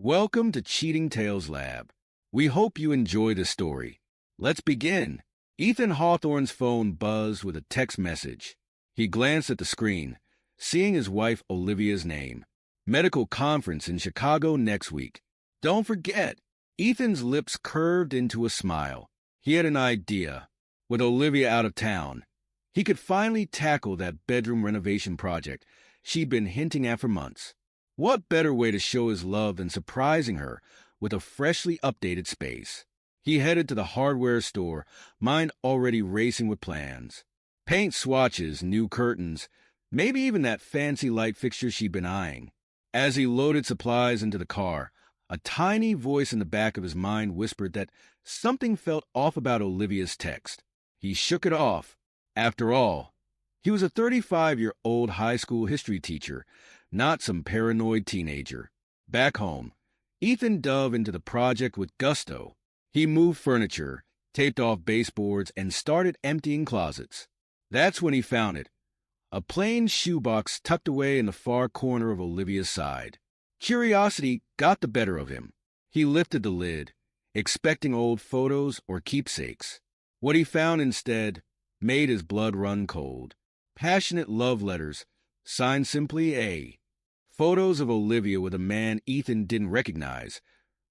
Welcome to Cheating Tales Lab. We hope you enjoy the story. Let's begin. Ethan Hawthorne's phone buzzed with a text message. He glanced at the screen, seeing his wife Olivia's name. Medical conference in Chicago next week. Don't forget. Ethan's lips curved into a smile. He had an idea. With Olivia out of town, he could finally tackle that bedroom renovation project she'd been hinting at for months. What better way to show his love than surprising her with a freshly updated space? He headed to the hardware store, mind already racing with plans. Paint swatches, new curtains, maybe even that fancy light fixture she'd been eyeing. As he loaded supplies into the car, a tiny voice in the back of his mind whispered that something felt off about Olivia's text. He shook it off. After all, he was a 35-year-old high school history teacher, not some paranoid teenager. Back home, Ethan dove into the project with gusto. He moved furniture, taped off baseboards, and started emptying closets. That's when he found it, a plain shoebox tucked away in the far corner of Olivia's side. Curiosity got the better of him. He lifted the lid, expecting old photos or keepsakes. What he found instead made his blood run cold. Passionate love letters, signed simply A. Photos of Olivia with a man Ethan didn't recognize,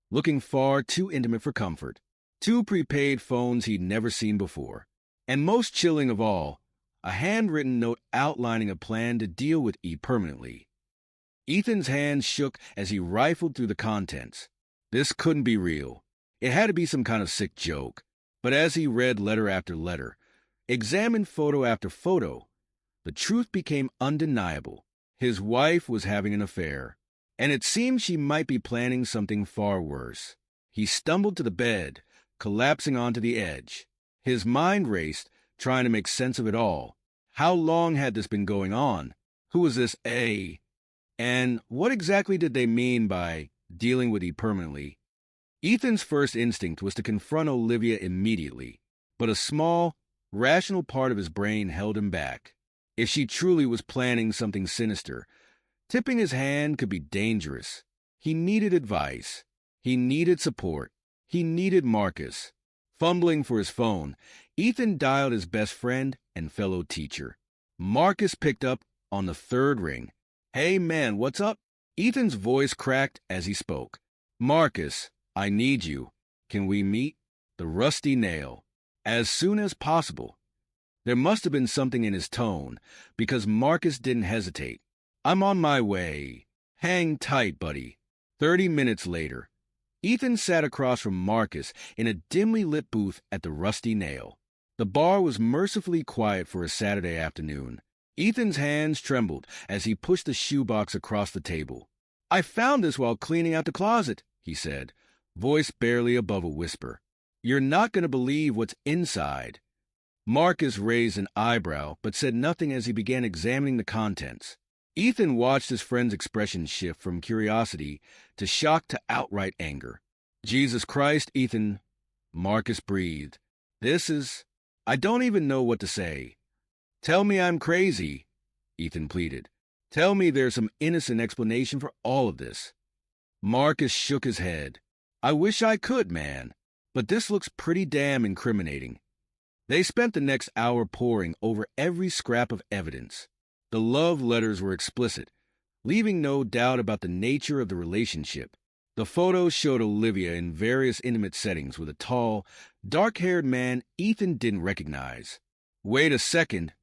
looking far too intimate for comfort. 2 prepaid phones he'd never seen before. And most chilling of all, a handwritten note outlining a plan to deal with E permanently. Ethan's hands shook as he rifled through the contents. This couldn't be real. It had to be some kind of sick joke. But as he read letter after letter, examined photo after photo, the truth became undeniable. His wife was having an affair, and it seemed she might be planning something far worse. He stumbled to the bed, collapsing onto the edge. His mind raced, trying to make sense of it all. How long had this been going on? Who was this A? And what exactly did they mean by dealing with E permanently? Ethan's first instinct was to confront Olivia immediately, but a small, rational part of his brain held him back. If she truly was planning something sinister, tipping his hand could be dangerous. He needed advice. He needed support. He needed Marcus. Fumbling for his phone, Ethan dialed his best friend and fellow teacher. Marcus picked up on the 3rd ring. "Hey man, what's up?" Ethan's voice cracked as he spoke. "Marcus, I need you. Can we meet?" The rusty nail. As soon as possible. There must have been something in his tone, because Marcus didn't hesitate. "I'm on my way. Hang tight, buddy." 30 minutes later, Ethan sat across from Marcus in a dimly lit booth at the Rusty Nail. The bar was mercifully quiet for a Saturday afternoon. Ethan's hands trembled as he pushed the shoebox across the table. "I found this while cleaning out the closet," he said, voice barely above a whisper. "You're not going to believe what's inside." Marcus raised an eyebrow, but said nothing as he began examining the contents. Ethan watched his friend's expression shift from curiosity to shock to outright anger. "Jesus Christ, Ethan," Marcus breathed. I don't even know what to say." "Tell me I'm crazy," Ethan pleaded. "Tell me there's some innocent explanation for all of this." Marcus shook his head. "I wish I could, man, but this looks pretty damn incriminating." They spent the next hour poring over every scrap of evidence. The love letters were explicit, leaving no doubt about the nature of the relationship. The photos showed Olivia in various intimate settings with a tall, dark-haired man Ethan didn't recognize. "Wait a second,"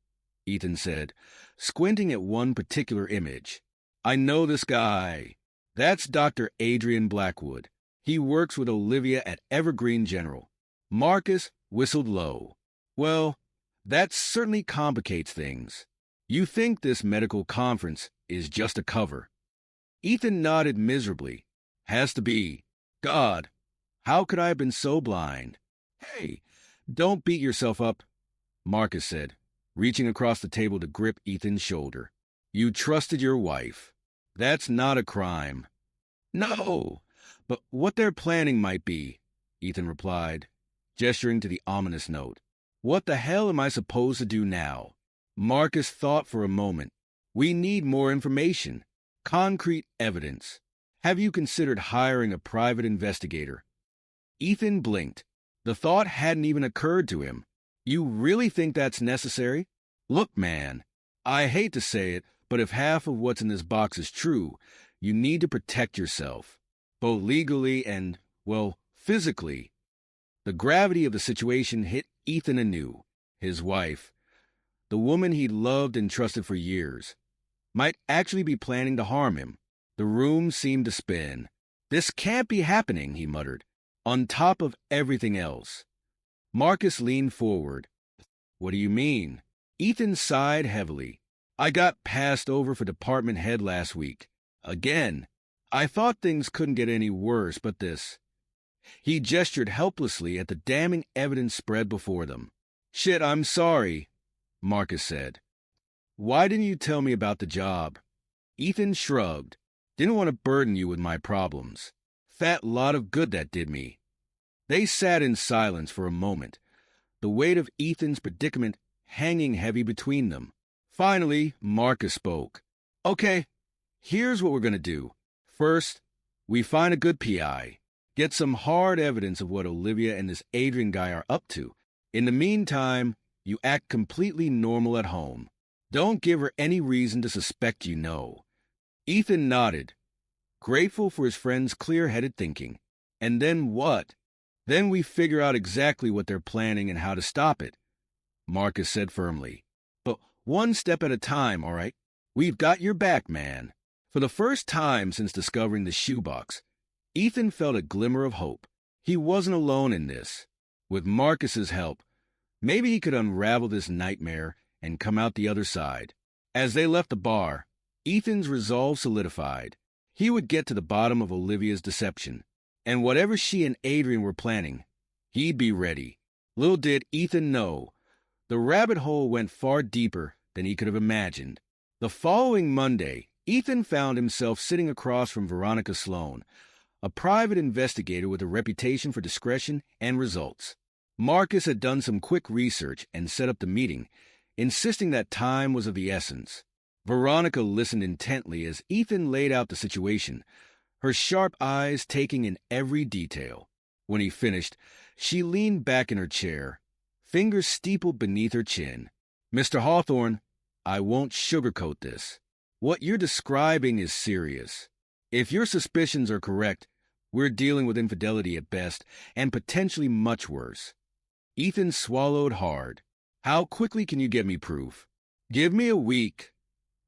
Ethan said, squinting at one particular image. "I know this guy. That's Dr. Adrian Blackwood. He works with Olivia at Evergreen General." Marcus whistled low. "Well, that certainly complicates things. You think this medical conference is just a cover?" Ethan nodded miserably. "Has to be. God, how could I have been so blind?" "Hey, don't beat yourself up," Marcus said, reaching across the table to grip Ethan's shoulder. "You trusted your wife. That's not a crime." "No, but what they're planning might be," Ethan replied, gesturing to the ominous note. "What the hell am I supposed to do now?" Marcus thought for a moment. "We need more information. Concrete evidence." Have you considered hiring a private investigator? Ethan blinked. The thought hadn't even occurred to him. You really think that's necessary? Look, man, I hate to say it, but if half of what's in this box is true, you need to protect yourself, both legally and, well, physically. The gravity of the situation hit Ethan anew. His wife, the woman he'd loved and trusted for years, might actually be planning to harm him. The room seemed to spin. This can't be happening, he muttered, on top of everything else. Marcus leaned forward. What do you mean? Ethan sighed heavily. I got passed over for department head last week. Again. I thought things couldn't get any worse, but this. He gestured helplessly at the damning evidence spread before them. Shit, I'm sorry, Marcus said. Why didn't you tell me about the job? Ethan shrugged. Didn't want to burden you with my problems. Fat lot of good that did me. They sat in silence for a moment, the weight of Ethan's predicament hanging heavy between them. Finally, Marcus spoke. Okay, here's what we're going to do. First, we find a good PI. Get some hard evidence of what Olivia and this Adrian guy are up to. In the meantime, you act completely normal at home. Don't give her any reason to suspect you know. Ethan nodded, grateful for his friend's clear-headed thinking. And then what? Then we figure out exactly what they're planning and how to stop it, Marcus said firmly. But one step at a time, all right? We've got your back, man. For the first time since discovering the shoebox, Ethan felt a glimmer of hope. He wasn't alone in this. With Marcus's help, maybe he could unravel this nightmare and come out the other side. As they left the bar, Ethan's resolve solidified. He would get to the bottom of Olivia's deception, and whatever she and Adrian were planning, he'd be ready. Little did Ethan know, the rabbit hole went far deeper than he could have imagined. The following Monday, Ethan found himself sitting across from Veronica Sloan, a private investigator with a reputation for discretion and results. Marcus had done some quick research and set up the meeting, insisting that time was of the essence. Veronica listened intently as Ethan laid out the situation, her sharp eyes taking in every detail. When he finished, she leaned back in her chair, fingers steepled beneath her chin. Mr. Hawthorne, I won't sugarcoat this. What you're describing is serious. If your suspicions are correct, we're dealing with infidelity at best, and potentially much worse. Ethan swallowed hard. How quickly can you get me proof? Give me a week,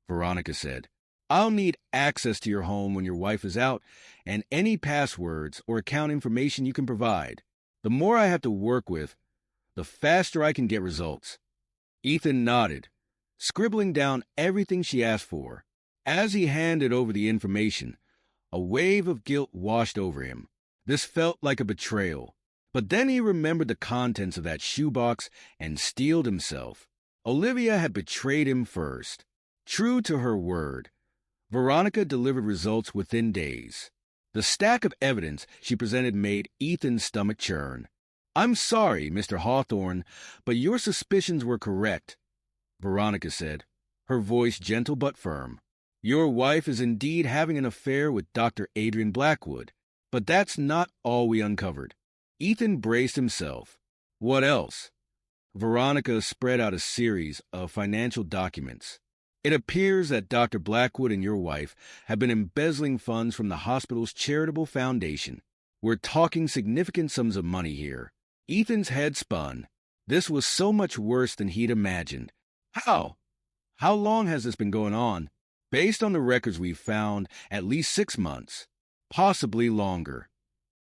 Veronica said. I'll need access to your home when your wife is out, and any passwords or account information you can provide. The more I have to work with, the faster I can get results. Ethan nodded, scribbling down everything she asked for. As he handed over the information, a wave of guilt washed over him. This felt like a betrayal. But then he remembered the contents of that shoebox and steeled himself. Olivia had betrayed him first. True to her word, Veronica delivered results within days. The stack of evidence she presented made Ethan's stomach churn. I'm sorry, Mr. Hawthorne, but your suspicions were correct, Veronica said, her voice gentle but firm. Your wife is indeed having an affair with Dr. Adrian Blackwood, but that's not all we uncovered. Ethan braced himself. What else? Veronica spread out a series of financial documents. It appears that Dr. Blackwood and your wife have been embezzling funds from the hospital's charitable foundation. We're talking significant sums of money here. Ethan's head spun. This was so much worse than he'd imagined. How? How long has this been going on? Based on the records we've found, at least 6 months, possibly longer.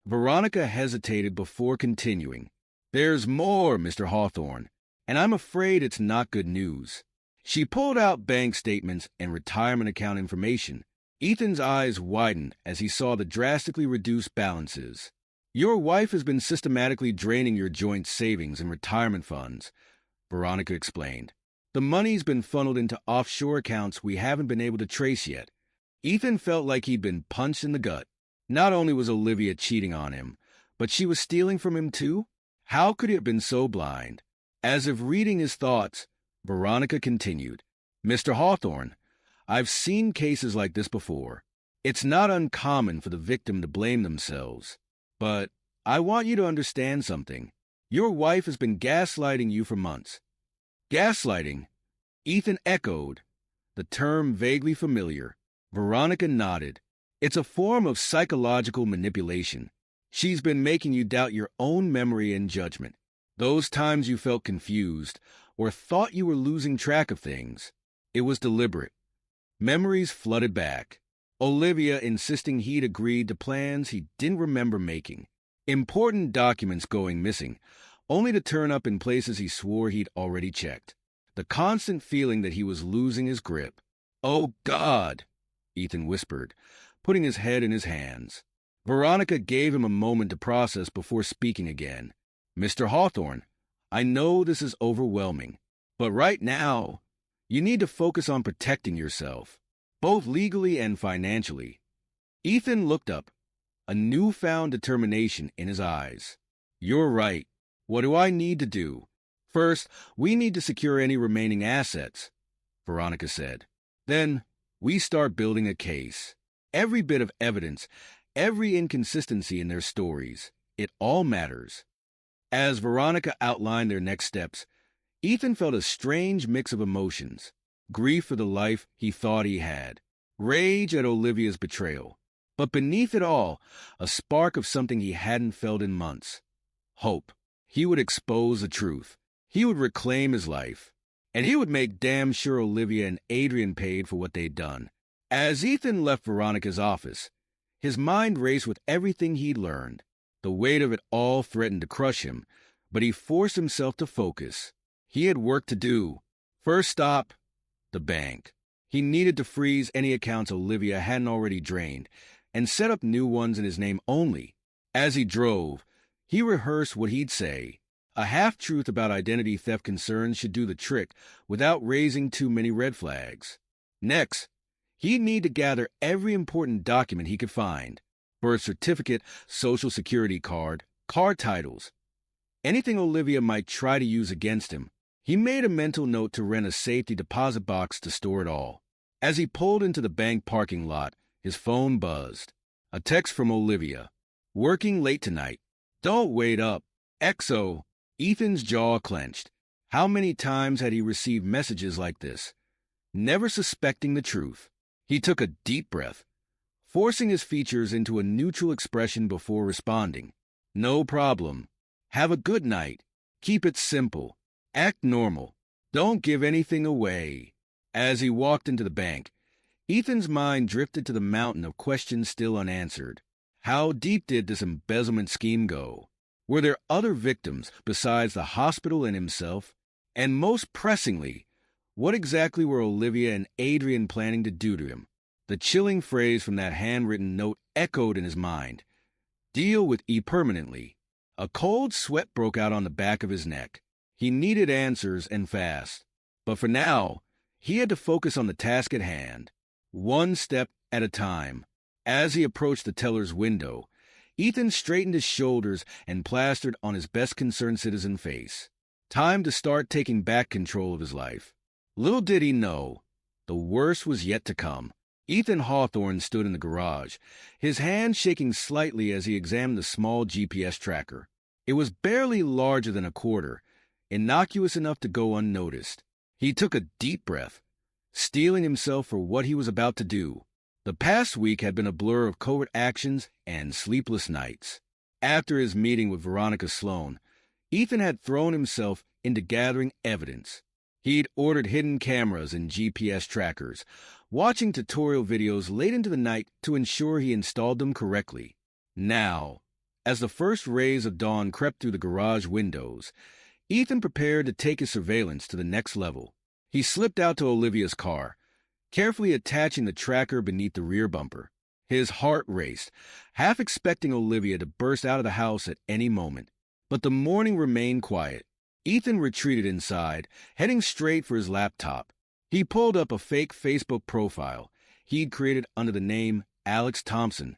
Veronica hesitated before continuing. There's more, Mr. Hawthorne, and I'm afraid it's not good news. She pulled out bank statements and retirement account information. Ethan's eyes widened as he saw the drastically reduced balances. Your wife has been systematically draining your joint savings and retirement funds, Veronica explained. The money's been funneled into offshore accounts we haven't been able to trace yet. Ethan felt like he'd been punched in the gut. Not only was Olivia cheating on him, but she was stealing from him too? How could he have been so blind? As if reading his thoughts, Veronica continued, Mr. Hawthorne, I've seen cases like this before. It's not uncommon for the victim to blame themselves. But I want you to understand something. Your wife has been gaslighting you for months. Gaslighting? Ethan echoed, the term vaguely familiar. Veronica nodded. It's a form of psychological manipulation. She's been making you doubt your own memory and judgment. Those times you felt confused or thought you were losing track of things, it was deliberate. Memories flooded back. Olivia insisting he'd agreed to plans he didn't remember making. Important documents going missing, only to turn up in places he swore he'd already checked. The constant feeling that he was losing his grip. "Oh, God," Ethan whispered, putting his head in his hands. Veronica gave him a moment to process before speaking again. "Mr. Hawthorne, I know this is overwhelming, but right now, you need to focus on protecting yourself, both legally and financially." Ethan looked up, a newfound determination in his eyes. "You're right. What do I need to do?" "First, we need to secure any remaining assets," Veronica said. "Then, we start building a case. Every bit of evidence, every inconsistency in their stories, it all matters." As Veronica outlined their next steps, Ethan felt a strange mix of emotions. Grief for the life he thought he had. Rage at Olivia's betrayal. But beneath it all, a spark of something he hadn't felt in months. Hope. He would expose the truth. He would reclaim his life. And he would make damn sure Olivia and Adrian paid for what they'd done. As Ethan left Veronica's office, his mind raced with everything he'd learned. The weight of it all threatened to crush him, but he forced himself to focus. He had work to do. First stop, the bank. He needed to freeze any accounts Olivia hadn't already drained and set up new ones in his name only. As he drove, he rehearsed what he'd say. A half-truth about identity theft concerns should do the trick without raising too many red flags. Next, he'd need to gather every important document he could find. Birth certificate, social security card, car titles. Anything Olivia might try to use against him. He made a mental note to rent a safety deposit box to store it all. As he pulled into the bank parking lot, his phone buzzed. A text from Olivia. "Working late tonight. Don't wait up. XO." Ethan's jaw clenched. How many times had he received messages like this? Never suspecting the truth. He took a deep breath, forcing his features into a neutral expression before responding. "No problem. Have a good night. Keep it simple. Act normal. Don't give anything away." As he walked into the bank, Ethan's mind drifted to the mountain of questions still unanswered. How deep did this embezzlement scheme go? Were there other victims besides the hospital and himself? And most pressingly, what exactly were Olivia and Adrian planning to do to him? The chilling phrase from that handwritten note echoed in his mind. "Deal with E permanently." A cold sweat broke out on the back of his neck. He needed answers and fast. But for now, he had to focus on the task at hand, one step at a time. As he approached the teller's window, Ethan straightened his shoulders and plastered on his best concerned citizen face. Time to start taking back control of his life. Little did he know, the worst was yet to come. Ethan Hawthorne stood in the garage, his hand shaking slightly as he examined the small GPS tracker. It was barely larger than a quarter, innocuous enough to go unnoticed. He took a deep breath, steeling himself for what he was about to do. The past week had been a blur of covert actions and sleepless nights. After his meeting with Veronica Sloan, Ethan had thrown himself into gathering evidence. He'd ordered hidden cameras and GPS trackers, watching tutorial videos late into the night to ensure he installed them correctly. Now, as the first rays of dawn crept through the garage windows, Ethan prepared to take his surveillance to the next level. He slipped out to Olivia's car, carefully attaching the tracker beneath the rear bumper. His heart raced, half expecting Olivia to burst out of the house at any moment. But the morning remained quiet. Ethan retreated inside, heading straight for his laptop. He pulled up a fake Facebook profile he'd created under the name Alex Thompson.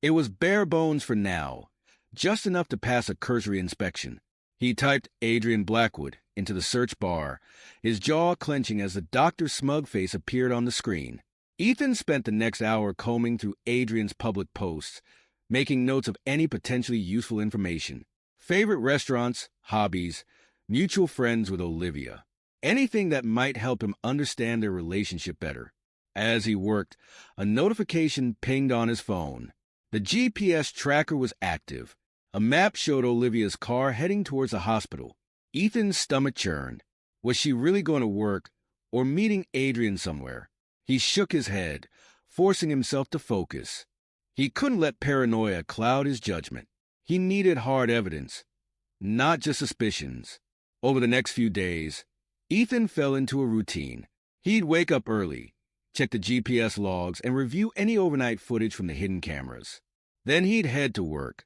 It was bare bones for now, just enough to pass a cursory inspection. He typed Adrian Blackwood into the search bar, his jaw clenching as the doctor's smug face appeared on the screen. Ethan spent the next hour combing through Adrian's public posts, making notes of any potentially useful information. Favorite restaurants, hobbies, mutual friends with Olivia. Anything that might help him understand their relationship better. As he worked, a notification pinged on his phone. The GPS tracker was active. A map showed Olivia's car heading towards the hospital. Ethan's stomach churned. Was she really going to work or meeting Adrian somewhere? He shook his head, forcing himself to focus. He couldn't let paranoia cloud his judgment. He needed hard evidence, not just suspicions. Over the next few days, Ethan fell into a routine. He'd wake up early, check the GPS logs, and review any overnight footage from the hidden cameras. Then he'd head to work,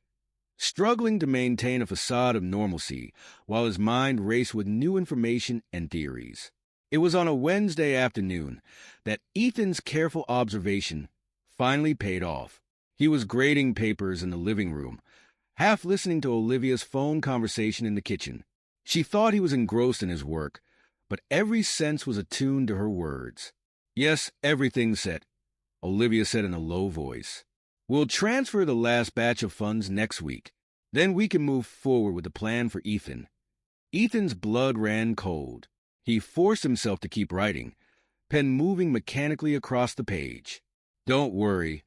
struggling to maintain a facade of normalcy while his mind raced with new information and theories. It was on a Wednesday afternoon that Ethan's careful observation finally paid off. He was grading papers in the living room, half listening to Olivia's phone conversation in the kitchen. She thought he was engrossed in his work, but every sense was attuned to her words. "Yes, everything's set," Olivia said in a low voice. "We'll transfer the last batch of funds next week. Then we can move forward with the plan for Ethan." Ethan's blood ran cold. He forced himself to keep writing, pen moving mechanically across the page. "Don't worry,"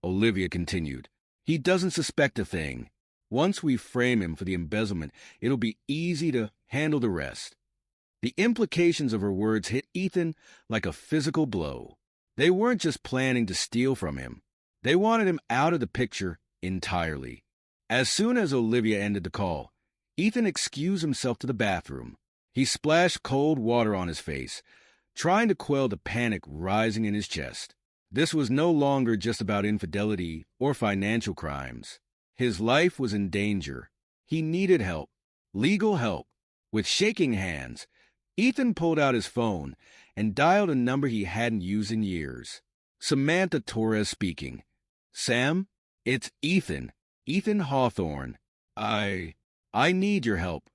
Olivia continued. "He doesn't suspect a thing. Once we frame him for the embezzlement, it'll be easy to handle the rest." The implications of her words hit Ethan like a physical blow. They weren't just planning to steal from him. They wanted him out of the picture entirely. As soon as Olivia ended the call, Ethan excused himself to the bathroom. He splashed cold water on his face, trying to quell the panic rising in his chest. This was no longer just about infidelity or financial crimes. His life was in danger. He needed help, legal help. With shaking hands, Ethan pulled out his phone and dialed a number he hadn't used in years. Samantha Torres speaking. "Sam, it's Ethan. Ethan Hawthorne. I need your help."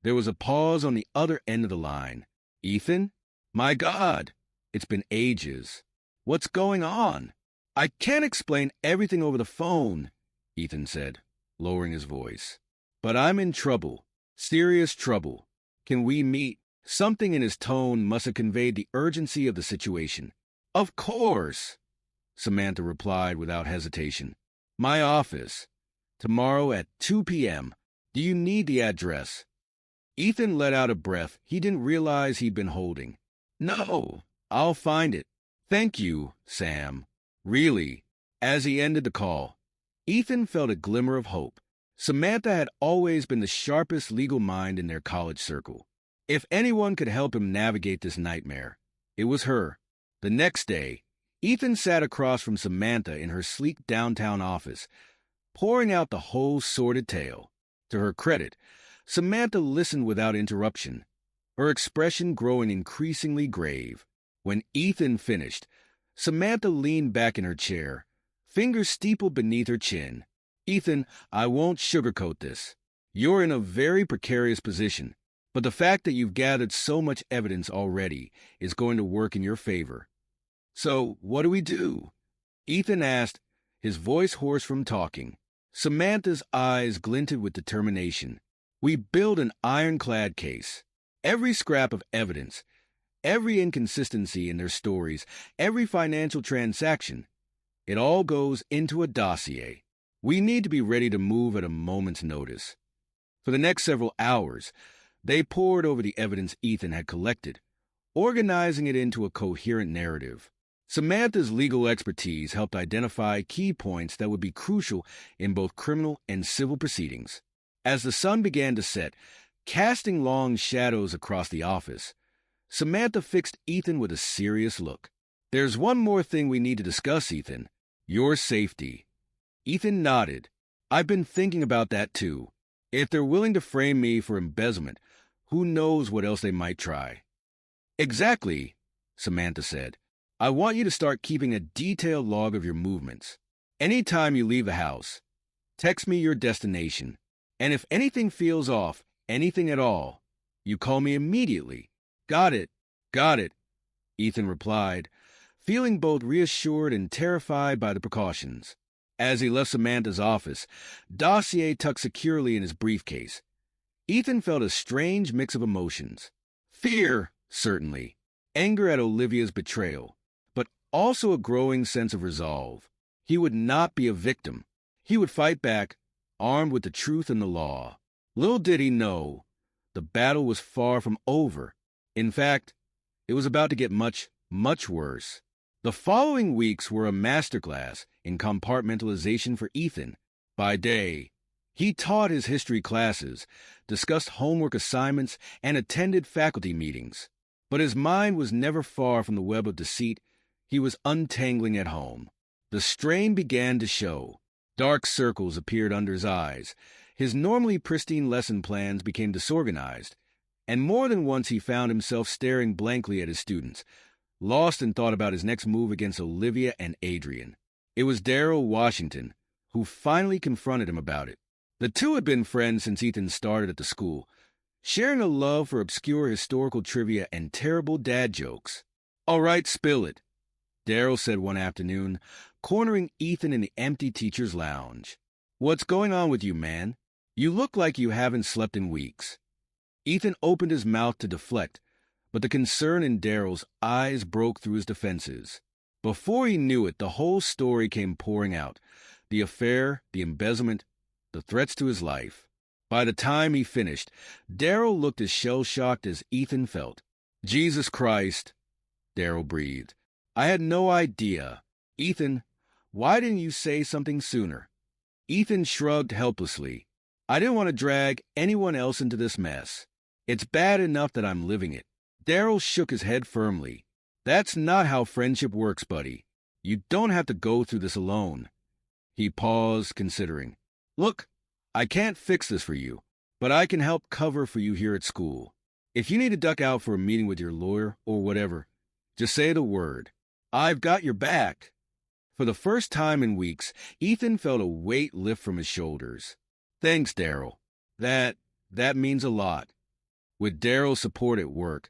There was a pause on the other end of the line. "Ethan? My God, it's been ages. What's going on?" "I can't explain everything over the phone," Ethan said, lowering his voice. "But I'm in trouble. Serious trouble. Can we meet?" Something in his tone must have conveyed the urgency of the situation. "Of course," Samantha replied without hesitation. "My office. Tomorrow at 2 p.m. Do you need the address?" Ethan let out a breath he didn't realize he'd been holding. "No, I'll find it. Thank you, Sam. Really." As he ended the call, Ethan felt a glimmer of hope. Samantha had always been the sharpest legal mind in their college circle. If anyone could help him navigate this nightmare, it was her. The next day, Ethan sat across from Samantha in her sleek downtown office, pouring out the whole sordid tale. To her credit, Samantha listened without interruption, her expression growing increasingly grave. When Ethan finished, Samantha leaned back in her chair, fingers steepled beneath her chin. "Ethan, I won't sugarcoat this. You're in a very precarious position, but the fact that you've gathered so much evidence already is going to work in your favor." "So, what do we do?" Ethan asked, his voice hoarse from talking. Samantha's eyes glinted with determination. "We build an ironclad case. Every scrap of evidence, every inconsistency in their stories, every financial transaction, it all goes into a dossier. We need to be ready to move at a moment's notice." For the next several hours, they pored over the evidence Ethan had collected, organizing it into a coherent narrative. Samantha's legal expertise helped identify key points that would be crucial in both criminal and civil proceedings. As the sun began to set, casting long shadows across the office, Samantha fixed Ethan with a serious look. "There's one more thing we need to discuss, Ethan. Your safety." Ethan nodded. "I've been thinking about that too. If they're willing to frame me for embezzlement, who knows what else they might try." "Exactly," Samantha said. "I want you to start keeping a detailed log of your movements. Anytime you leave the house, text me your destination. And if anything feels off, anything at all, you call me immediately." "Got it," Ethan replied, feeling both reassured and terrified by the precautions. As he left Samantha's office, dossier tucked securely in his briefcase, Ethan felt a strange mix of emotions. Fear, certainly, anger at Olivia's betrayal, but also a growing sense of resolve. He would not be a victim. He would fight back, armed with the truth and the law. Little did he know, the battle was far from over. In fact, it was about to get much, much worse. The following weeks were a masterclass in compartmentalization for Ethan. By day, he taught his history classes, discussed homework assignments, and attended faculty meetings. But his mind was never far from the web of deceit he was untangling at home. The strain began to show. Dark circles appeared under his eyes. His normally pristine lesson plans became disorganized, and more than once he found himself staring blankly at his students, lost in thought about his next move against Olivia and Adrian. It was Daryl Washington who finally confronted him about it. The two had been friends since Ethan started at the school, sharing a love for obscure historical trivia and terrible dad jokes. "All right, spill it," Daryl said one afternoon, cornering Ethan in the empty teacher's lounge. "What's going on with you, man? You look like you haven't slept in weeks." Ethan opened his mouth to deflect, but the concern in Daryl's eyes broke through his defenses. Before he knew it, the whole story came pouring out. The affair, the embezzlement, the threats to his life. By the time he finished, Daryl looked as shell-shocked as Ethan felt. "Jesus Christ," Daryl breathed. "I had no idea. Ethan, why didn't you say something sooner?" Ethan shrugged helplessly. "I didn't want to drag anyone else into this mess. It's bad enough that I'm living it." Daryl shook his head firmly. "That's not how friendship works, buddy. You don't have to go through this alone." He paused, considering. "Look, I can't fix this for you, but I can help cover for you here at school. If you need to duck out for a meeting with your lawyer or whatever, just say the word. I've got your back." For the first time in weeks, Ethan felt a weight lift from his shoulders. "Thanks, Daryl. That means a lot." With Daryl's support at work,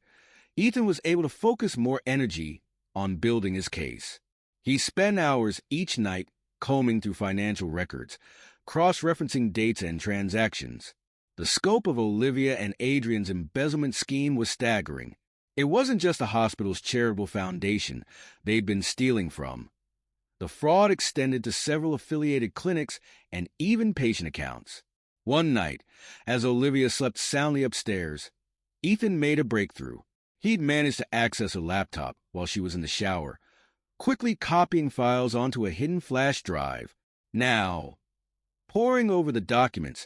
Ethan was able to focus more energy on building his case. He spent hours each night combing through financial records, cross-referencing dates and transactions. The scope of Olivia and Adrian's embezzlement scheme was staggering. It wasn't just the hospital's charitable foundation they'd been stealing from. The fraud extended to several affiliated clinics and even patient accounts. One night, as Olivia slept soundly upstairs, Ethan made a breakthrough. He'd managed to access her laptop while she was in the shower, quickly copying files onto a hidden flash drive. Now, poring over the documents,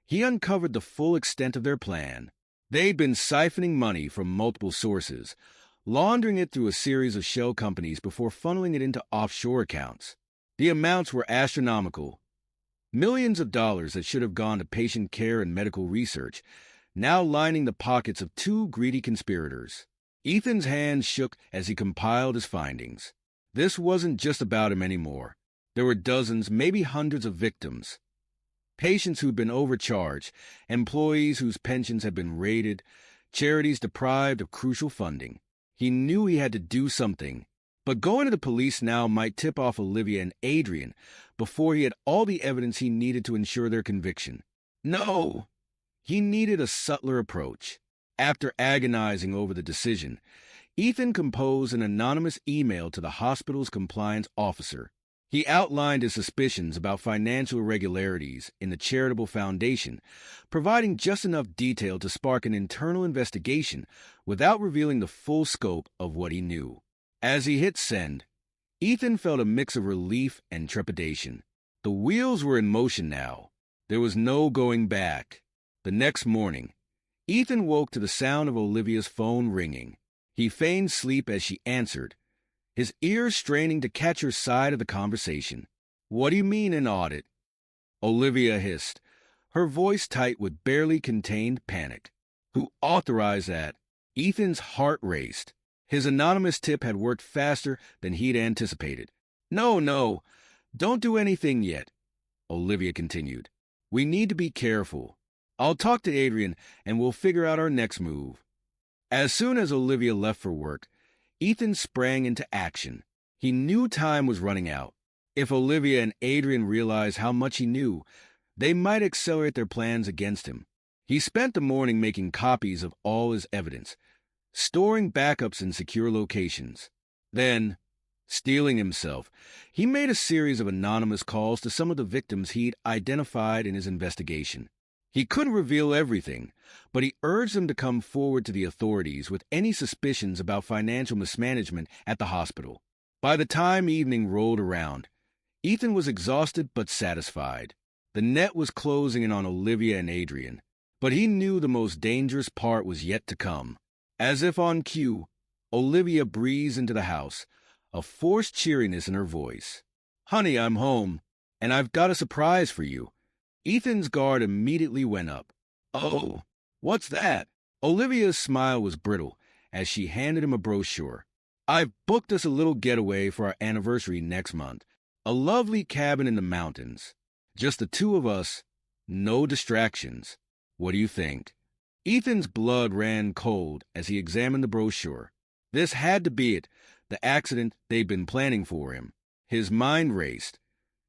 he uncovered the full extent of their plan. They'd been siphoning money from multiple sources, laundering it through a series of shell companies before funneling it into offshore accounts. The amounts were astronomical. Millions of dollars that should have gone to patient care and medical research, now lining the pockets of two greedy conspirators. Ethan's hands shook as he compiled his findings. This wasn't just about him anymore. There were dozens, maybe hundreds of victims. Patients who'd been overcharged, employees whose pensions had been raided, charities deprived of crucial funding. He knew he had to do something, but going to the police now might tip off Olivia and Adrian before he had all the evidence he needed to ensure their conviction. No! He needed a subtler approach. After agonizing over the decision, Ethan composed an anonymous email to the hospital's compliance officer. He outlined his suspicions about financial irregularities in the charitable foundation, providing just enough detail to spark an internal investigation without revealing the full scope of what he knew. As he hit send, Ethan felt a mix of relief and trepidation. The wheels were in motion now. There was no going back. The next morning, Ethan woke to the sound of Olivia's phone ringing. He feigned sleep as she answered, his ears straining to catch her side of the conversation. "What do you mean an audit?" Olivia hissed, her voice tight with barely contained panic. "Who authorized that?" Ethan's heart raced. His anonymous tip had worked faster than he'd anticipated. No, don't do anything yet," Olivia continued. "We need to be careful. I'll talk to Adrian and we'll figure out our next move." As soon as Olivia left for work, Ethan sprang into action. He knew time was running out. If Olivia and Adrian realized how much he knew, they might accelerate their plans against him. He spent the morning making copies of all his evidence, storing backups in secure locations. Then, steeling himself, he made a series of anonymous calls to some of the victims he'd identified in his investigation. He couldn't reveal everything, but he urged them to come forward to the authorities with any suspicions about financial mismanagement at the hospital. By the time evening rolled around, Ethan was exhausted but satisfied. The net was closing in on Olivia and Adrian, but he knew the most dangerous part was yet to come. As if on cue, Olivia breezed into the house, a forced cheeriness in her voice. "Honey, I'm home, and I've got a surprise for you." Ethan's guard immediately went up. "Oh, what's that?" Olivia's smile was brittle as she handed him a brochure. "I've booked us a little getaway for our anniversary next month. A lovely cabin in the mountains. Just the two of us, no distractions. What do you think?" Ethan's blood ran cold as he examined the brochure. This had to be it, the accident they'd been planning for him. His mind raced,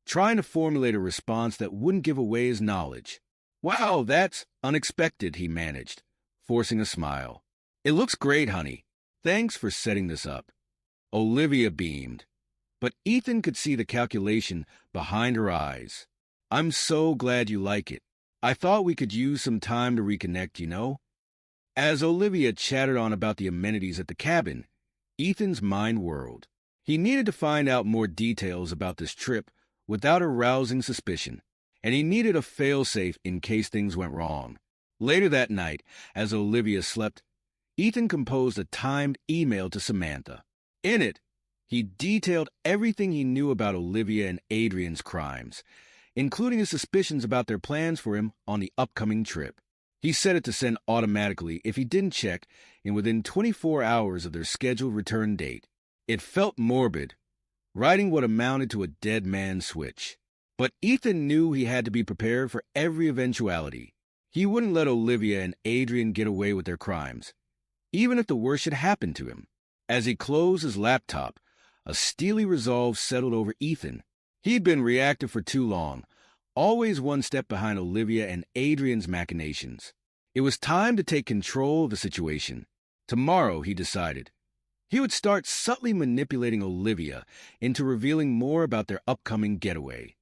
trying to formulate a response that wouldn't give away his knowledge. "Wow, that's unexpected," he managed, forcing a smile. "It looks great, honey. Thanks for setting this up." Olivia beamed, but Ethan could see the calculation behind her eyes. "I'm so glad you like it. I thought we could use some time to reconnect, you know?" As Olivia chattered on about the amenities at the cabin, Ethan's mind whirled. He needed to find out more details about this trip without arousing suspicion, and he needed a failsafe in case things went wrong. Later that night, as Olivia slept, Ethan composed a timed email to Samantha. In it, he detailed everything he knew about Olivia and Adrian's crimes, including his suspicions about their plans for him on the upcoming trip. He set it to send automatically if he didn't check in within 24 hours of their scheduled return date. It felt morbid, writing what amounted to a dead man's switch. But Ethan knew he had to be prepared for every eventuality. He wouldn't let Olivia and Adrian get away with their crimes, even if the worst should happen to him. As he closed his laptop, a steely resolve settled over Ethan. He'd been reactive for too long, always one step behind Olivia and Adrian's machinations. It was time to take control of the situation. Tomorrow, he decided, he would start subtly manipulating Olivia into revealing more about their upcoming getaway.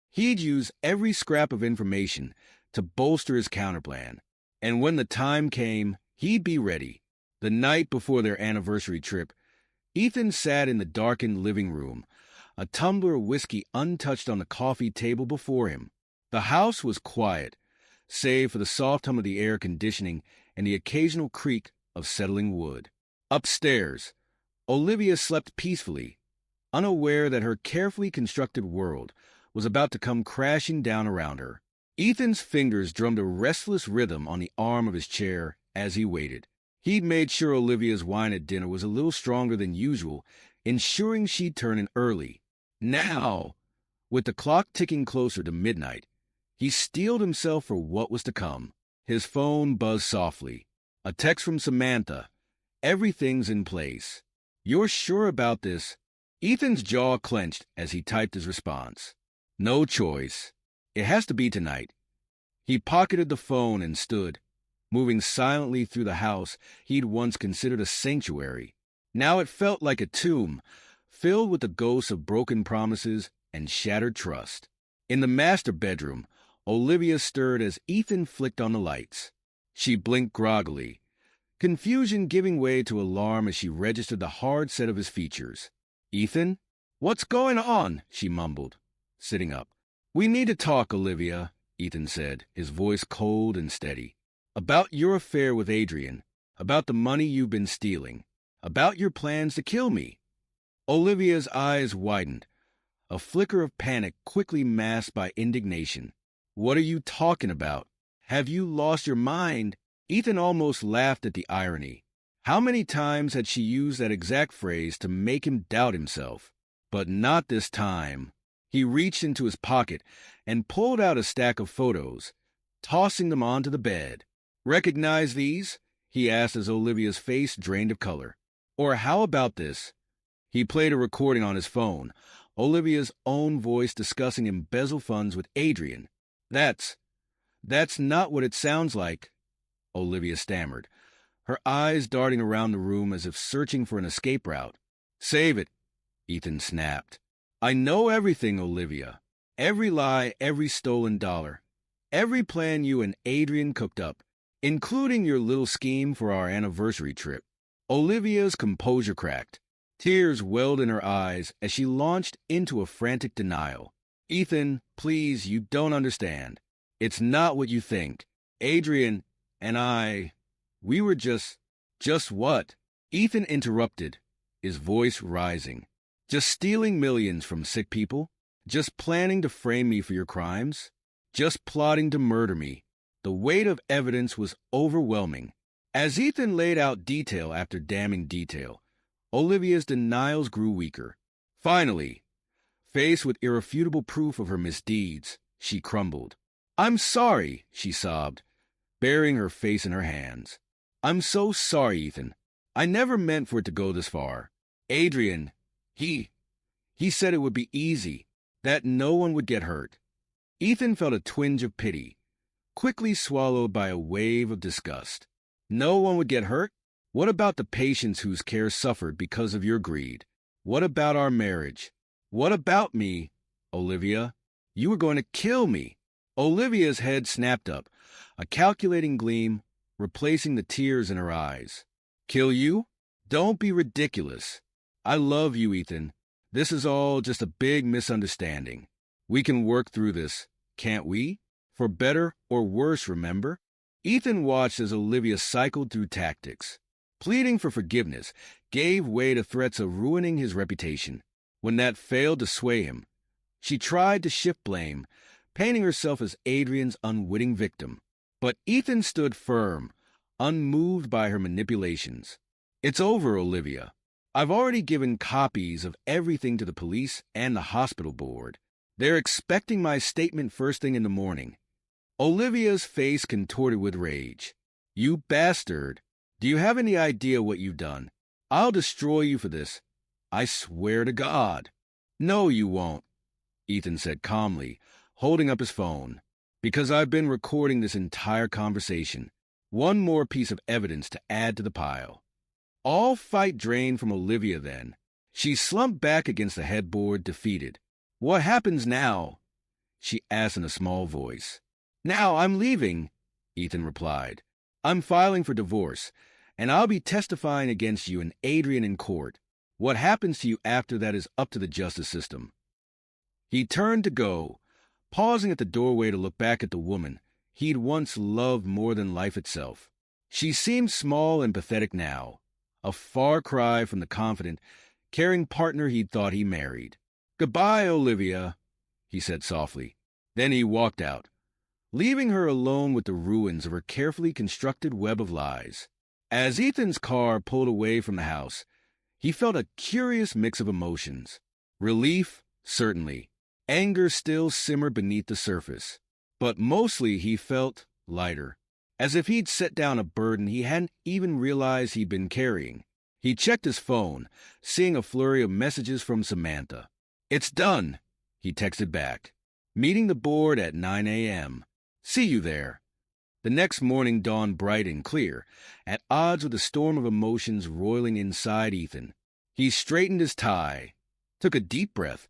He'd use every scrap of information to bolster his counterplan, and when the time came, he'd be ready. The night before their anniversary trip, Ethan sat in the darkened living room, a tumbler of whiskey untouched on the coffee table before him. The house was quiet, save for the soft hum of the air conditioning and the occasional creak of settling wood. Upstairs, Olivia slept peacefully, unaware that her carefully constructed world was about to come crashing down around her. Ethan's fingers drummed a restless rhythm on the arm of his chair as he waited. He'd made sure Olivia's wine at dinner was a little stronger than usual, ensuring she'd turn in early. Now, with the clock ticking closer to midnight, he steeled himself for what was to come. His phone buzzed softly. A text from Samantha. "Everything's in place." "You're sure about this?" Ethan's jaw clenched as he typed his response. "No choice. It has to be tonight." He pocketed the phone and stood, moving silently through the house he'd once considered a sanctuary. Now it felt like a tomb, filled with the ghosts of broken promises and shattered trust. In the master bedroom, Olivia stirred as Ethan flicked on the lights. She blinked groggily, confusion giving way to alarm as she registered the hard set of his features. "Ethan? What's going on?" she mumbled, sitting up. "We need to talk, Olivia," Ethan said, his voice cold and steady. "About your affair with Adrian, about the money you've been stealing, about your plans to kill me." Olivia's eyes widened, a flicker of panic quickly masked by indignation. "What are you talking about? Have you lost your mind?" Ethan almost laughed at the irony. How many times had she used that exact phrase to make him doubt himself? But not this time. He reached into his pocket and pulled out a stack of photos, tossing them onto the bed. "Recognize these?" he asked as Olivia's face drained of color. "Or how about this?" He played a recording on his phone, Olivia's own voice discussing embezzle funds with Adrian. That's not what it sounds like, Olivia stammered, her eyes darting around the room as if searching for an escape route. Save it, Ethan snapped. I know everything, Olivia. Every lie, every stolen dollar. Every plan you and Adrian cooked up, including your little scheme for our anniversary trip. Olivia's composure cracked. Tears welled in her eyes as she launched into a frantic denial. Ethan, please, you don't understand. It's not what you think. Adrian and we were just what? Ethan interrupted, his voice rising. Just stealing millions from sick people? Just planning to frame me for your crimes? Just plotting to murder me? The weight of evidence was overwhelming. As Ethan laid out detail after damning detail, Olivia's denials grew weaker. Finally, faced with irrefutable proof of her misdeeds, she crumbled. I'm sorry, she sobbed, burying her face in her hands. I'm so sorry, Ethan. I never meant for it to go this far. Adrian, he said it would be easy, that no one would get hurt. Ethan felt a twinge of pity, quickly swallowed by a wave of disgust. No one would get hurt? What about the patients whose care suffered because of your greed? What about our marriage? What about me, Olivia? You were going to kill me. Olivia's head snapped up, a calculating gleam replacing the tears in her eyes. Kill you? Don't be ridiculous. I love you, Ethan. This is all just a big misunderstanding. We can work through this, can't we? For better or worse, remember? Ethan watched as Olivia cycled through tactics. Pleading for forgiveness gave way to threats of ruining his reputation. When that failed to sway him, she tried to shift blame, painting herself as Adrian's unwitting victim. But Ethan stood firm, unmoved by her manipulations. It's over, Olivia. I've already given copies of everything to the police and the hospital board. They're expecting my statement first thing in the morning. Olivia's face contorted with rage. You bastard! Do you have any idea what you've done? I'll destroy you for this. I swear to God. No, you won't, Ethan said calmly, holding up his phone. Because I've been recording this entire conversation. One more piece of evidence to add to the pile. All fight drained from Olivia then. She slumped back against the headboard, defeated. What happens now? She asked in a small voice. Now I'm leaving, Ethan replied. I'm filing for divorce, and I'll be testifying against you and Adrian in court. What happens to you after that is up to the justice system. He turned to go, pausing at the doorway to look back at the woman he'd once loved more than life itself. She seemed small and pathetic now, a far cry from the confident, caring partner he'd thought he married. Goodbye, Olivia, he said softly. Then he walked out, leaving her alone with the ruins of her carefully constructed web of lies. As Ethan's car pulled away from the house, he felt a curious mix of emotions. Relief, certainly. Anger still simmered beneath the surface. But mostly he felt lighter, as if he'd set down a burden he hadn't even realized he'd been carrying. He checked his phone, seeing a flurry of messages from Samantha. It's done, he texted back. Meeting the board at 9 a.m. See you there. The next morning dawned bright and clear, at odds with the storm of emotions roiling inside Ethan. He straightened his tie, took a deep breath,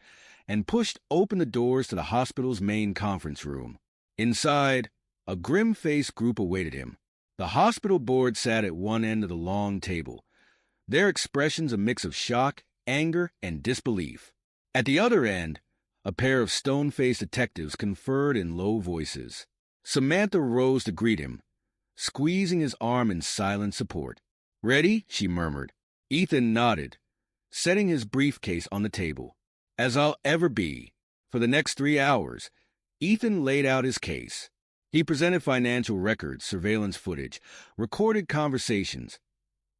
and pushed open the doors to the hospital's main conference room. Inside, a grim-faced group awaited him. The hospital board sat at one end of the long table, their expressions a mix of shock, anger, and disbelief. At the other end, a pair of stone-faced detectives conferred in low voices. Samantha rose to greet him, squeezing his arm in silent support. Ready? She murmured. Ethan nodded, setting his briefcase on the table. As I'll ever be. For the next 3 hours, Ethan laid out his case. He presented financial records, surveillance footage, recorded conversations,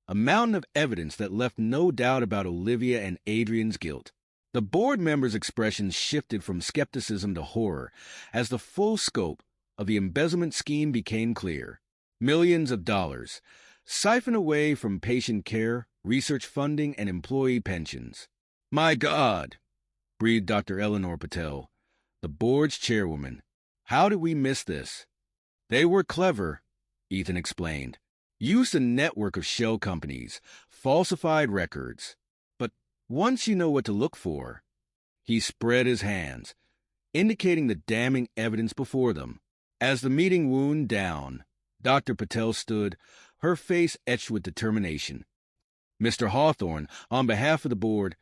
a mountain of evidence that left no doubt about Olivia and Adrian's guilt. The board members' expressions shifted from skepticism to horror as the full scope of the embezzlement scheme became clear. Millions of dollars, siphoned away from patient care, research funding, and employee pensions. My God, breathed Dr. Eleanor Patel, the board's chairwoman. How did we miss this? They were clever, Ethan explained. Used a network of shell companies, falsified records. But once you know what to look for, he spread his hands, indicating the damning evidence before them. As the meeting wound down, Dr. Patel stood, her face etched with determination. Mr. Hawthorne, on behalf of the board,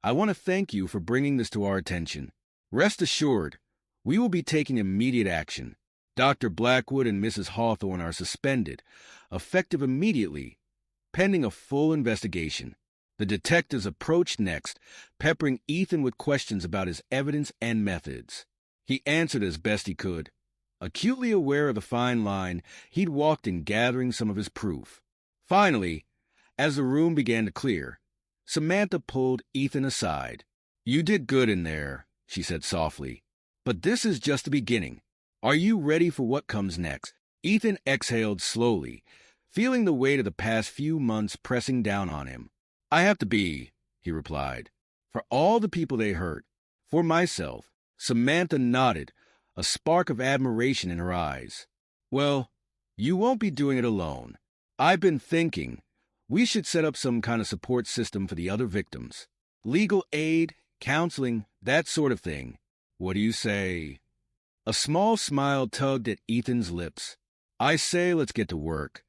I want to thank you for bringing this to our attention. Rest assured, we will be taking immediate action. Dr. Blackwood and Mrs. Hawthorne are suspended, effective immediately, pending a full investigation. The detectives approached next, peppering Ethan with questions about his evidence and methods. He answered as best he could, acutely aware of the fine line he'd walked in gathering some of his proof. Finally, as the room began to clear, Samantha pulled Ethan aside. You did good in there, she said softly. But this is just the beginning. Are you ready for what comes next? Ethan exhaled slowly, feeling the weight of the past few months pressing down on him. I have to be, he replied. For all the people they hurt. For myself. Samantha nodded, a spark of admiration in her eyes. Well, you won't be doing it alone. I've been thinking we should set up some kind of support system for the other victims. Legal aid, counseling, that sort of thing. What do you say? A small smile tugged at Ethan's lips. I say let's get to work.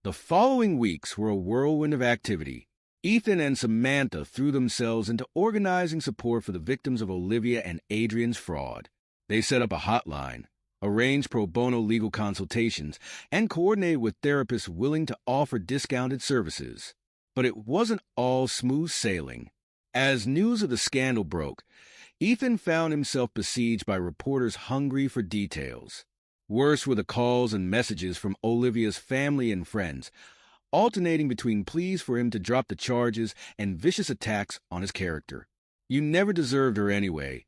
The following weeks were a whirlwind of activity. Ethan and Samantha threw themselves into organizing support for the victims of Olivia and Adrian's fraud. They set up a hotline, arranged pro bono legal consultations, and coordinated with therapists willing to offer discounted services. But it wasn't all smooth sailing. As news of the scandal broke, Ethan found himself besieged by reporters hungry for details. Worse were the calls and messages from Olivia's family and friends, alternating between pleas for him to drop the charges and vicious attacks on his character. You never deserved her anyway,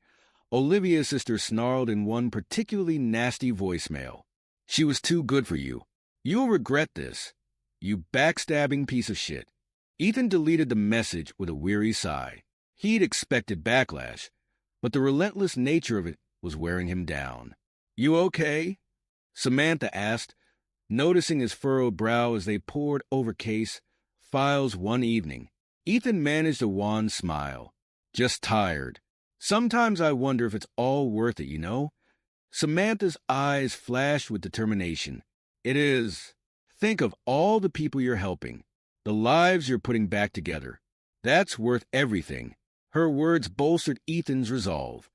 Olivia's sister snarled in one particularly nasty voicemail. She was too good for you. You'll regret this. You backstabbing piece of shit. Ethan deleted the message with a weary sigh. He'd expected backlash, but the relentless nature of it was wearing him down. You okay? Samantha asked, noticing his furrowed brow as they pored over case files one evening. Ethan managed a wan smile. Just tired. Sometimes I wonder if it's all worth it, you know? Samantha's eyes flashed with determination. It is. Think of all the people you're helping, the lives you're putting back together. That's worth everything. Her words bolstered Ethan's resolve.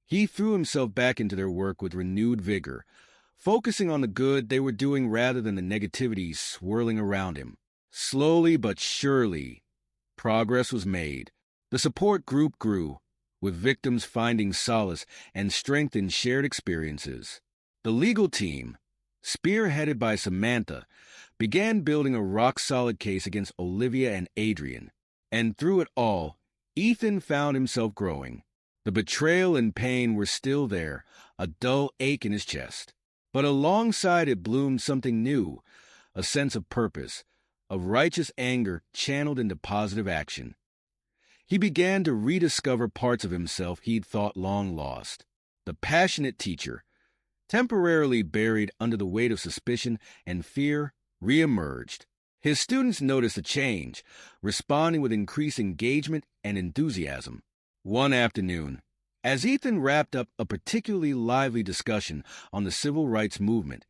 He threw himself back into their work with renewed vigor, focusing on the good they were doing rather than the negativity swirling around him. Slowly but surely, progress was made. The support group grew, with victims finding solace and strength in shared experiences. The legal team, spearheaded by Samantha, began building a rock-solid case against Olivia and Adrian. And through it all, Ethan found himself growing. The betrayal and pain were still there, a dull ache in his chest. But alongside it bloomed something new, a sense of purpose, of righteous anger channeled into positive action. He began to rediscover parts of himself he'd thought long lost. The passionate teacher, temporarily buried under the weight of suspicion and fear, reemerged. His students noticed a change, responding with increased engagement and enthusiasm. One afternoon, as Ethan wrapped up a particularly lively discussion on the civil rights movement,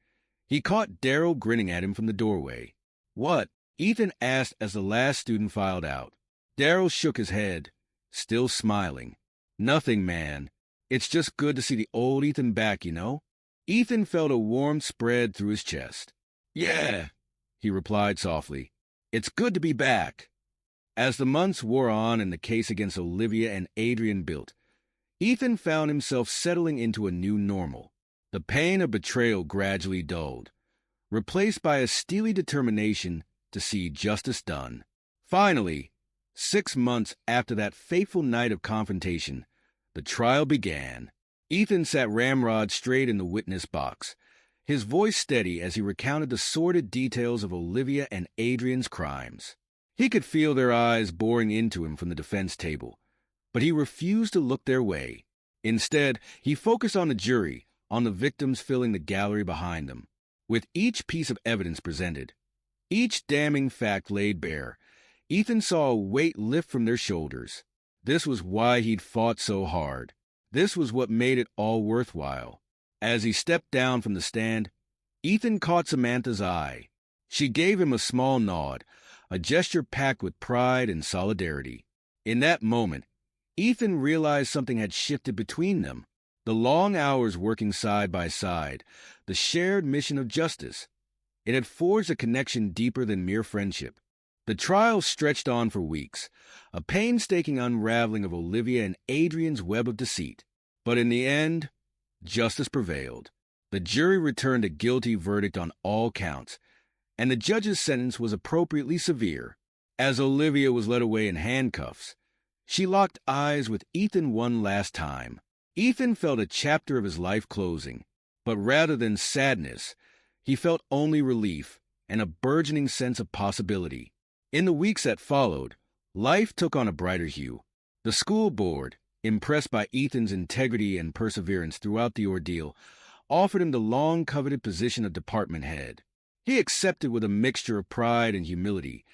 he caught Daryl grinning at him from the doorway. What? Ethan asked as the last student filed out. Daryl shook his head, still smiling. Nothing, man. It's just good to see the old Ethan back, you know? Ethan felt a warmth spread through his chest. Yeah, he replied softly. It's good to be back. As the months wore on and the case against Olivia and Adrian built, Ethan found himself settling into a new normal. The pain of betrayal gradually dulled, replaced by a steely determination to see justice done. Finally, 6 months after that fateful night of confrontation, the trial began. Ethan sat ramrod straight in the witness box, his voice steady as he recounted the sordid details of Olivia and Adrian's crimes. He could feel their eyes boring into him from the defense table, but he refused to look their way. Instead, he focused on the jury, on the victims filling the gallery behind them. With each piece of evidence presented, each damning fact laid bare, Ethan saw a weight lift from their shoulders. This was why he'd fought so hard. This was what made it all worthwhile. As he stepped down from the stand, Ethan caught Samantha's eye. She gave him a small nod, a gesture packed with pride and solidarity. In that moment, Ethan realized something had shifted between them. The long hours working side by side, the shared mission of justice. It had forged a connection deeper than mere friendship. The trial stretched on for weeks, a painstaking unraveling of Olivia and Adrian's web of deceit. But in the end, justice prevailed. The jury returned a guilty verdict on all counts, and the judge's sentence was appropriately severe. As Olivia was led away in handcuffs, she locked eyes with Ethan one last time. Ethan felt a chapter of his life closing, but rather than sadness, he felt only relief and a burgeoning sense of possibility. In the weeks that followed, life took on a brighter hue. The school board, impressed by Ethan's integrity and perseverance throughout the ordeal, offered him the long-coveted position of department head. He accepted with a mixture of pride and humility,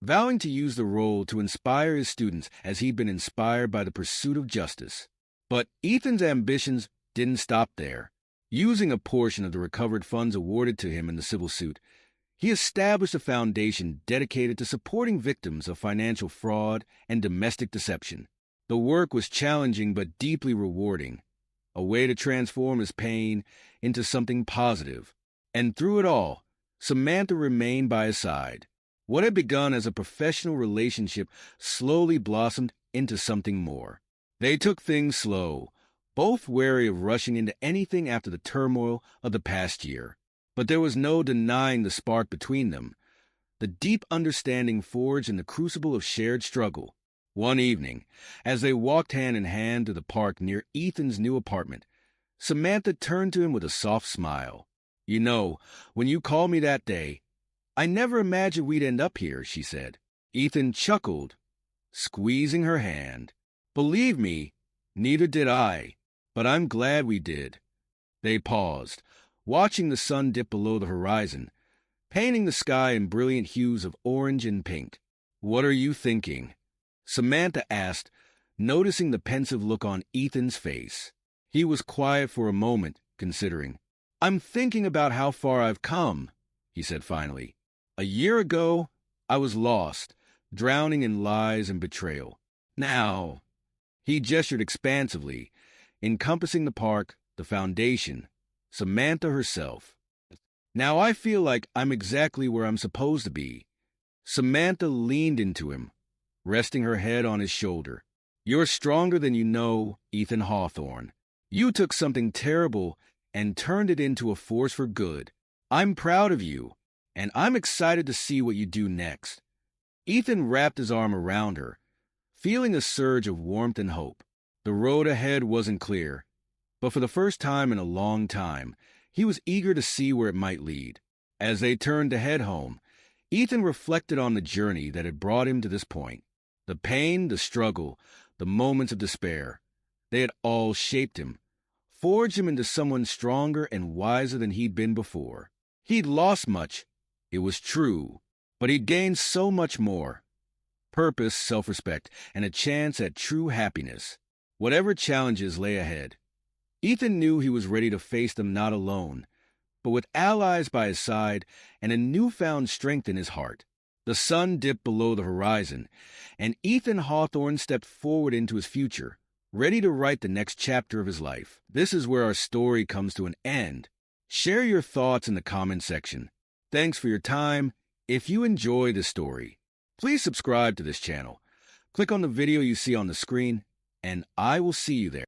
vowing to use the role to inspire his students as he'd been inspired by the pursuit of justice. But Ethan's ambitions didn't stop there. Using a portion of the recovered funds awarded to him in the civil suit, he established a foundation dedicated to supporting victims of financial fraud and domestic deception. The work was challenging but deeply rewarding, a way to transform his pain into something positive. And through it all, Samantha remained by his side. What had begun as a professional relationship slowly blossomed into something more. They took things slow, both wary of rushing into anything after the turmoil of the past year. But there was no denying the spark between them, the deep understanding forged in the crucible of shared struggle. One evening, as they walked hand in hand to the park near Ethan's new apartment, Samantha turned to him with a soft smile. "You know, when you called me that day, I never imagined we'd end up here," she said. Ethan chuckled, squeezing her hand. "Believe me, neither did I, but I'm glad we did." They paused, watching the sun dip below the horizon, painting the sky in brilliant hues of orange and pink. "What are you thinking?" Samantha asked, noticing the pensive look on Ethan's face. He was quiet for a moment, considering. "I'm thinking about how far I've come," he said finally. "A year ago, I was lost, drowning in lies and betrayal. Now," he gestured expansively, encompassing the park, the foundation, Samantha herself. "Now I feel like I'm exactly where I'm supposed to be." Samantha leaned into him, resting her head on his shoulder. "You're stronger than you know, Ethan Hawthorne. You took something terrible and turned it into a force for good. I'm proud of you, and I'm excited to see what you do next." Ethan wrapped his arm around her, feeling a surge of warmth and hope. The road ahead wasn't clear, but for the first time in a long time, he was eager to see where it might lead. As they turned to head home, Ethan reflected on the journey that had brought him to this point. The pain, the struggle, the moments of despair, they had all shaped him, forged him into someone stronger and wiser than he'd been before. He'd lost much, it was true, but he'd gained so much more. Purpose, self-respect, and a chance at true happiness. Whatever challenges lay ahead, Ethan knew he was ready to face them not alone, but with allies by his side and a newfound strength in his heart. The sun dipped below the horizon, and Ethan Hawthorne stepped forward into his future, ready to write the next chapter of his life. This is where our story comes to an end. Share your thoughts in the comment section. Thanks for your time. If you enjoy this story, please subscribe to this channel. Click on the video you see on the screen, and I will see you there.